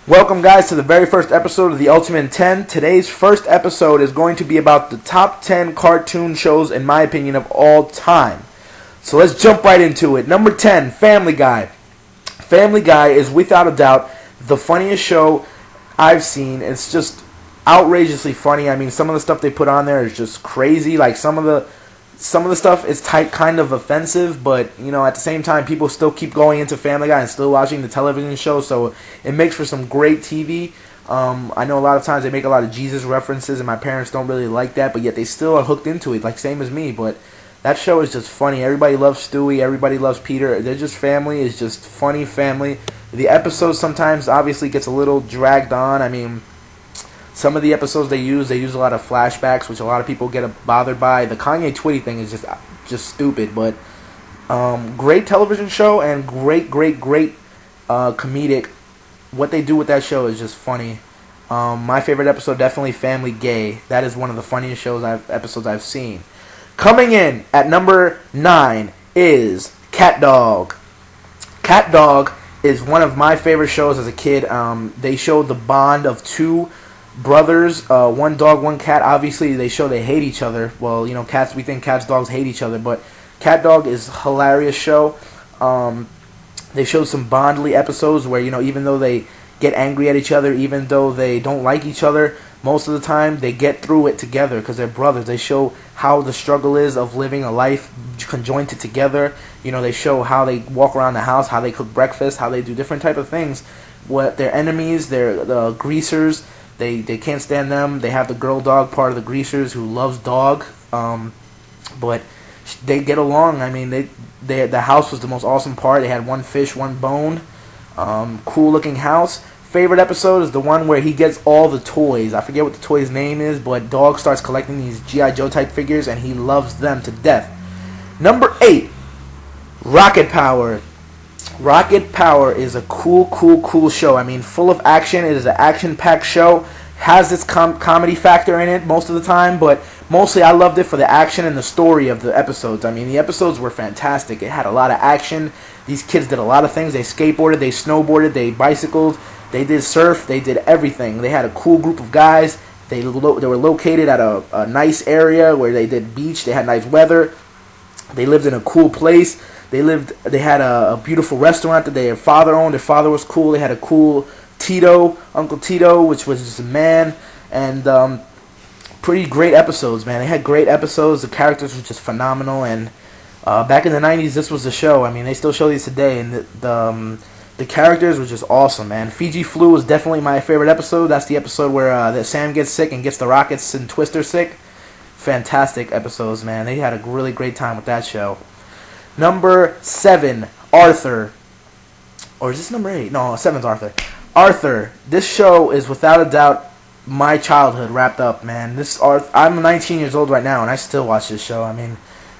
Welcome, guys, to the very first episode of The Ultimate 10. Today's first episode is going to be about the top 10 cartoon shows, in my opinion, of all time. So let's jump right into it. Number 10, Family Guy. Family Guy is, without a doubt, the funniest show I've seen. It's just outrageously funny. I mean, some of the stuff they put on there is just crazy. Like, some of the stuff is kind of offensive, but, you know, at the same time, people still keep going into Family Guy and still watching the television show, so it makes for some great TV. I know a lot of times they make a lot of Jesus references, and my parents don't really like that, but yet they still are hooked into it, like same as me. But that show is just funny. Everybody loves Stewie. Everybody loves Peter. They're just family. It's just funny family. The episodes sometimes obviously gets a little dragged on. I mean, some of the episodes they use a lot of flashbacks, which a lot of people get bothered by. The Kanye Twitty thing is just stupid, but great television show and great comedic. What they do with that show is just funny. My favorite episode, definitely Family Gay. That is one of the funniest episodes I've seen. Coming in at number 9 is Cat Dog. Cat Dog is one of my favorite shows as a kid. They showed the bond of two brothers, one dog, one cat. Obviously, they show they hate each other. Well, you know, we think cats, dogs hate each other, but Cat Dog is a hilarious show. They showed some bondly episodes where, you know, even though they get angry at each other, even though they don't like each other, most of the time they get through it together because they're brothers. They show how the struggle is of living a life conjoined together. You know, they show how they walk around the house, how they cook breakfast, how they do different type of things. What their enemies, the greasers, they can't stand them. They have the girl dog part of the greasers who loves dog, but they get along. I mean, the house was the most awesome part. They had one fish, one bone, cool looking house. Favorite episode is the one where he gets all the toys. I forget what the toy's name is, but Dog starts collecting these G.I. Joe type figures, and he loves them to death. Number 8, Rocket Power. Rocket Power is a cool show. I mean, full of action. It is an action-packed show. Has its comedy factor in it most of the time, but mostly I loved it for the action and the story of the episodes. I mean, the episodes were fantastic. It had a lot of action. These kids did a lot of things. They skateboarded, they snowboarded, they bicycled, they did surf, they did everything. They had a cool group of guys. They were located at a nice area where they did beach. They had nice weather. They lived in a cool place. They had a beautiful restaurant that their father owned. Their father was cool. They had a cool Uncle Tito, which was just a man, and pretty great episodes, man. They had great episodes. The characters were just phenomenal, and back in the 90s, this was the show. I mean, they still show these today, and the characters were just awesome, man. Fiji Flu was definitely my favorite episode. That's the episode where that Sam gets sick and gets the Rockets and Twister sick. Fantastic episodes, man. They had a really great time with that show. Number 7, Arthur. Or is this number 8? No, 7's Arthur. Arthur. This show is without a doubt my childhood wrapped up, man. I'm 19 years old right now, and I still watch this show. I mean,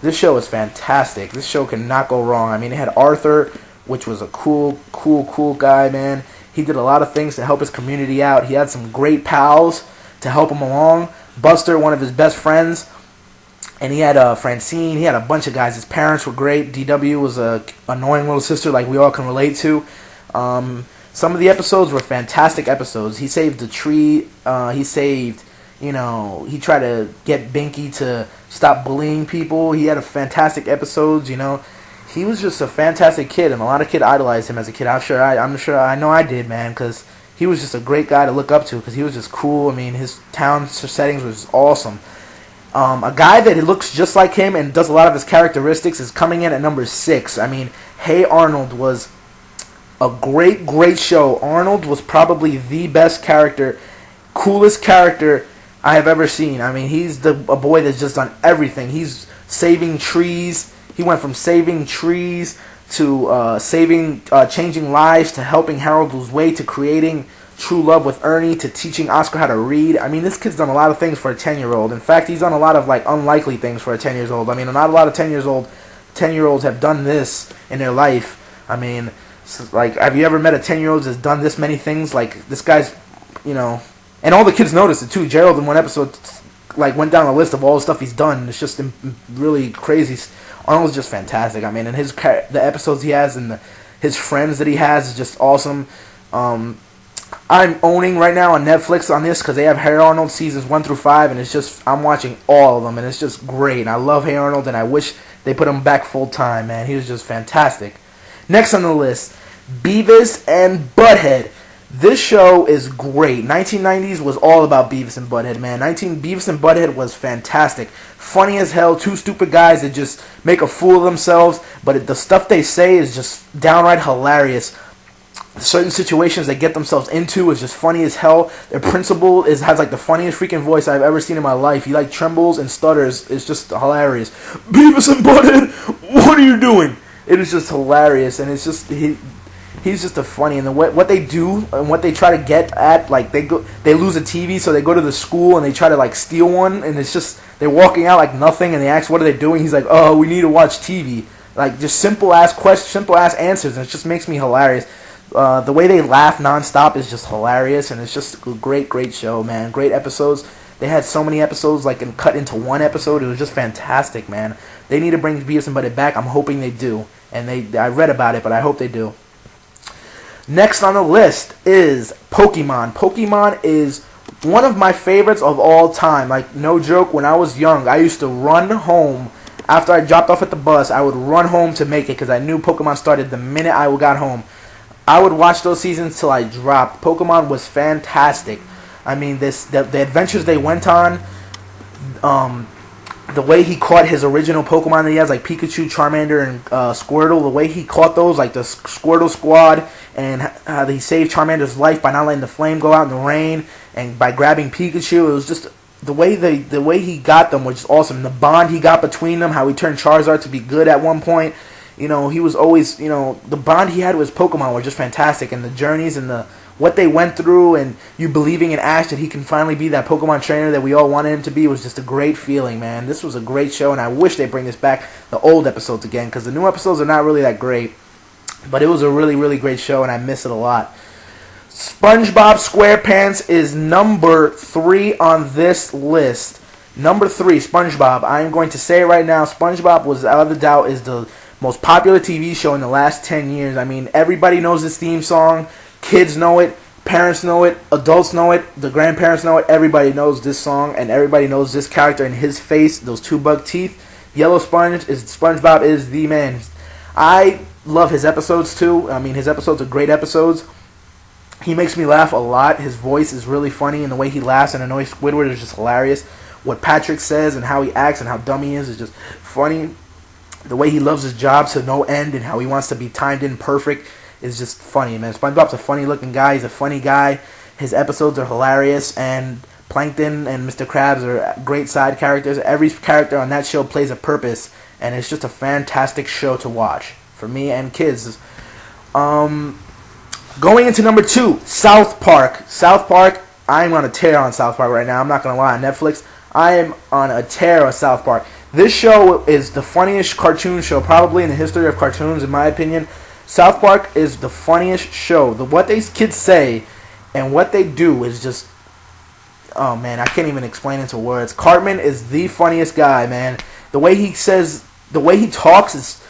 this show is fantastic. This show cannot go wrong. I mean, it had Arthur, which was a cool guy, man. He did a lot of things to help his community out. He had some great pals to help him along. Buster, one of his best friends. And he had Francine. He had a bunch of guys. His parents were great. DW was a annoying little sister like we all can relate to. Some of the episodes were fantastic episodes. He saved the tree. He tried to get Binky to stop bullying people. He had fantastic episodes, you know. He was just a fantastic kid, and a lot of kids idolized him as a kid. I know I did, man, because he was just a great guy to look up to because he was just cool. I mean, his town settings was awesome. A guy that looks just like him and does a lot of his characteristics is coming in at number 6. I mean, Hey Arnold was a great show. Arnold was probably the best character, coolest character I have ever seen. I mean, he's a boy that's just done everything. He's saving trees. He went from saving trees to changing lives to helping Harold lose weight to creating true love with Ernie to teaching Oscar how to read. I mean, this kid's done a lot of things for a 10-year-old. In fact, he's done a lot of like unlikely things for a 10-year-old. I mean, not a lot of 10-year-olds have done this in their life. I mean, like, have you ever met a 10-year-old that's done this many things? Like, this guy's, you know, and all the kids noticed it too. Gerald in one episode like went down a list of all the stuff he's done. It's just really crazy. Arnold's just fantastic. I mean, and the episodes he has and his friends that he has is just awesome. I'm owning right now on Netflix on this because they have Hey Arnold seasons 1 through 5, and it's just, I'm watching all of them, and it's just great. And I love Hey Arnold, and I wish they put him back full time, man. He was just fantastic. Next on the list, Beavis and Butthead. This show is great. 1990s was all about Beavis and Butthead, man. Beavis and Butthead was fantastic. Funny as hell. Two stupid guys that just make a fool of themselves, but the stuff they say is just downright hilarious. Certain situations they get themselves into is just funny as hell. Their principal has like the funniest freaking voice I've ever seen in my life. He like trembles and stutters. It's just hilarious. Beavis and Butthead, what are you doing? It is just hilarious, and it's just he's just a funny, and what they do and what they try to get at, like they lose a TV, so they go to the school and they try to like steal one, and it's just they're walking out like nothing, and they ask what are they doing. He's like, oh, we need to watch TV. Like just simple ass questions, simple ass answers, and it just makes me hilarious. The way they laugh nonstop is just hilarious, and it's just a great show, man. Great episodes. They had so many episodes, like, and cut into one episode. It was just fantastic, man. They need to bring Beavis and Butthead back. I'm hoping they do, and I read about it, but I hope they do. Next on the list is Pokemon. Pokemon is one of my favorites of all time. Like, no joke, when I was young, I used to run home. After I dropped off at the bus, I would run home to make it because I knew Pokemon started the minute I got home. I would watch those seasons till I dropped. Pokemon was fantastic. I mean, the adventures they went on, the way he caught his original Pokemon that he has, like Pikachu, Charmander, and Squirtle, the way he caught those, like the Squirtle squad, and how he saved Charmander's life by not letting the flame go out in the rain, and by grabbing Pikachu. It was just the way he got them was just awesome. The bond he got between them, how he turned Charizard to be good at one point. You know, he was always, you know, the bond he had with his Pokemon were just fantastic, and the journeys and what they went through, and you believing in Ash that he can finally be that Pokemon trainer that we all wanted him to be, was just a great feeling, man. This was a great show, and I wish they bring this back, the old episodes again, because the new episodes are not really that great, but it was a really great show, and I miss it a lot. SpongeBob SquarePants is number 3 on this list. Number 3, SpongeBob. I am going to say it right now, SpongeBob was, without a doubt, is the most popular TV show in the last 10 years. I mean, everybody knows this theme song. Kids know it. Parents know it. Adults know it. The grandparents know it. Everybody knows this song, and everybody knows this character and his face, those 2 buck teeth. Yellow Sponge is SpongeBob is the man. I love his episodes too. I mean, his episodes are great episodes. He makes me laugh a lot. His voice is really funny, and the way he laughs and annoys Squidward is just hilarious. What Patrick says and how he acts and how dumb he is just funny. The way he loves his job to no end and how he wants to be timed in perfect is just funny, man. SpongeBob's a funny-looking guy. He's a funny guy. His episodes are hilarious, and Plankton and Mr. Krabs are great side characters. Every character on that show plays a purpose, and it's just a fantastic show to watch for me and kids. Going into number 2, South Park. South Park, I'm on a tear on South Park right now. I'm not going to lie. On Netflix, I am on a tear of South Park. This show is the funniest cartoon show probably in the history of cartoons, in my opinion. South Park is the funniest show. What these kids say and what they do is just, oh man, I can't even explain it into words. Cartman is the funniest guy, man. The way he says, the way he talks is,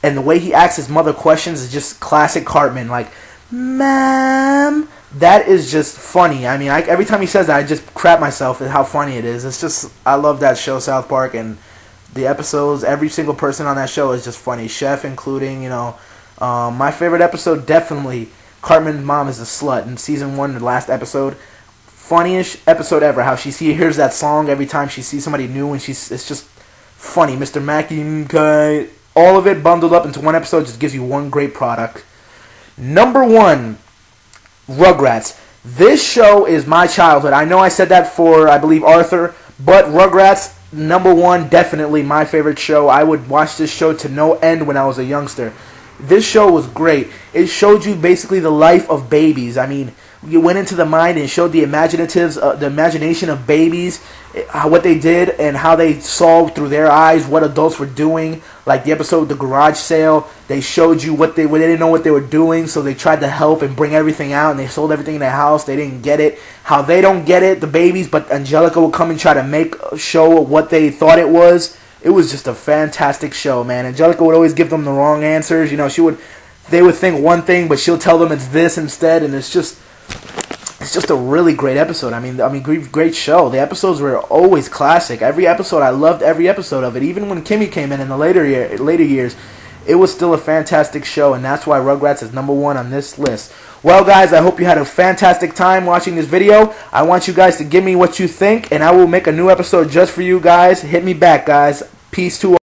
and the way he asks his mother questions is just classic Cartman. Like, ma'am. That is just funny. I mean, every time he says that, I just crap myself at how funny it is. It's just, I love that show, South Park, and the episodes, every single person on that show is just funny. Chef including, you know. My favorite episode, definitely, Cartman's mom is a slut in season 1, the last episode. Funniest episode ever. How she hears that song every time she sees somebody new, and it's just funny. Mr. Mackey, okay. All of it bundled up into one episode just gives you one great product. Number 1, Rugrats. This show is my childhood. I know I said that for, I believe, Arthur, but Rugrats, number 1, definitely my favorite show. I would watch this show to no end when I was a youngster. This show was great. It showed you basically the life of babies. I mean, you went into the mind and showed the imagination of babies, what they did and how they saw through their eyes what adults were doing. Like the episode The Garage Sale, they showed you they didn't know what they were doing, so they tried to help and bring everything out, and they sold everything in their house. They didn't get it. How they don't get it, the babies, but Angelica would come and try to show what they thought it was. It was just a fantastic show, man. Angelica would always give them the wrong answers. You know, they would think one thing, but she'll tell them it's this instead, and it's just it's just a really great episode. I mean, great show. The episodes were always classic. Every episode, I loved every episode of it. Even when Kimmy came in the later years, it was still a fantastic show, and that's why Rugrats is number 1 on this list. Well, guys, I hope you had a fantastic time watching this video. I want you guys to give me what you think, and I will make a new episode just for you guys. Hit me back, guys. Peace to all.